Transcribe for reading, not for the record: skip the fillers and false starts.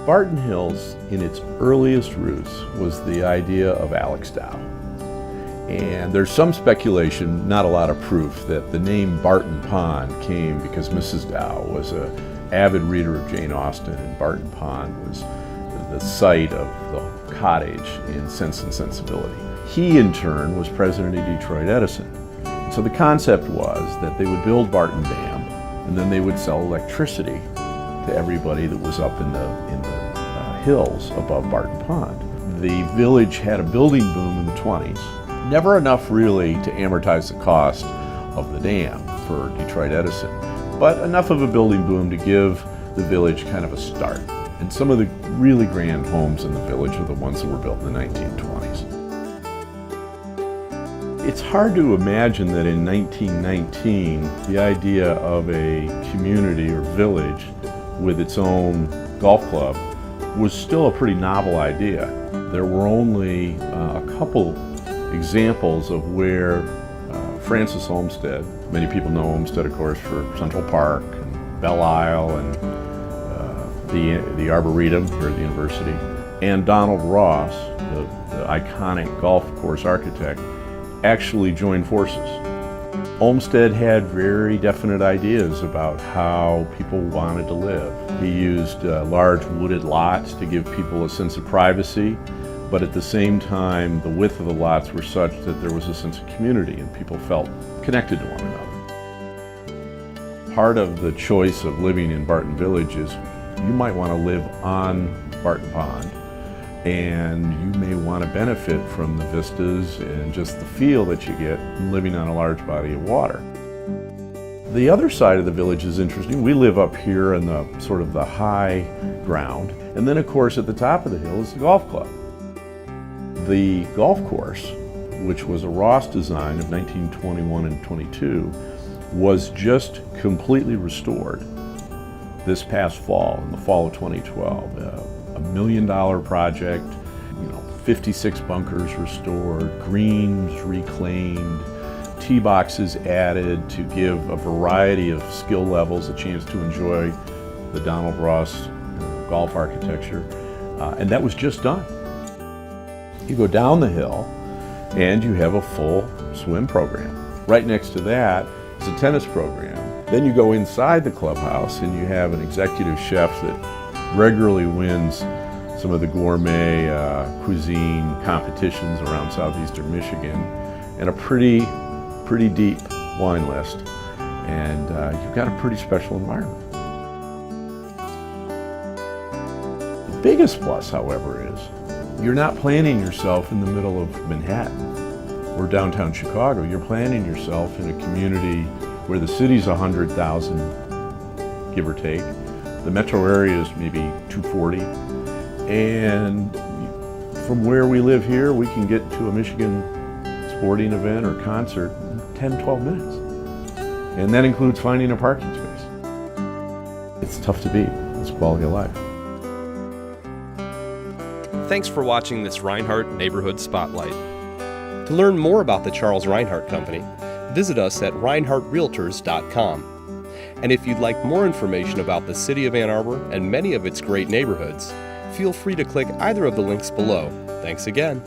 Barton Hills, in its earliest roots, was the idea of Alex Dow. And there's some speculation, not a lot of proof, that the name Barton Pond came because Mrs. Dow was an avid reader of Jane Austen, and Barton Pond was the site of the cottage in Sense and Sensibility. He, in turn, was president of Detroit Edison. So the concept was that they would build Barton Dam, and then they would sell electricity to everybody that was up in the hills above Barton Pond. The village had a building boom in the 20s. Never enough really to amortize the cost of the dam for Detroit Edison, but enough of a building boom to give the village kind of a start. And some of the really grand homes in the village are the ones that were built in the 1920s. It's hard to imagine that in 1919, the idea of a community or village with its own golf club was still a pretty novel idea. There were only a couple examples of where Francis Olmsted, many people know Olmsted, of course, for Central Park and Belle Isle and the Arboretum here at the university, and Donald Ross, the iconic golf course architect, actually joined forces. Olmsted had very definite ideas about how people wanted to live. He used large wooded lots to give people a sense of privacy, but at the same time, the width of the lots were such that there was a sense of community and people felt connected to one another. Part of the choice of living in Barton Village is you might want to live on Barton Pond, and you may want to benefit from the vistas and just the feel that you get living on a large body of water. The other side of the village is interesting. We live up here in the sort of the high ground, and then of course at the top of the hill is the golf club. The golf course, which was a Ross design of 1921 and 22, was just completely restored this past fall, in the fall of 2012. $1 million project, 56 bunkers restored, greens reclaimed, tee boxes added to give a variety of skill levels a chance to enjoy the Donald Ross golf architecture, and that was just done. You go down the hill and you have a full swim program. Right next to that is a tennis program. Then you go inside the clubhouse and you have an executive chef that regularly wins some of the gourmet cuisine competitions around southeastern Michigan, and a pretty deep wine list. And you've got a pretty special environment. The biggest plus, however, is you're not planning yourself in the middle of Manhattan or downtown Chicago. You're planning yourself in a community where the city's 100,000, give or take. The metro area is maybe 240. And from where we live here, we can get to a Michigan sporting event or concert in 10, 12 minutes. And that includes finding a parking space. It's tough to beat. It's quality of life. Thanks for watching this Reinhardt Neighborhood Spotlight. To learn more about the Charles Reinhardt Company, visit us at reinhardtrealtors.com. And if you'd like more information about the City of Ann Arbor and many of its great neighborhoods, feel free to click either of the links below. Thanks again.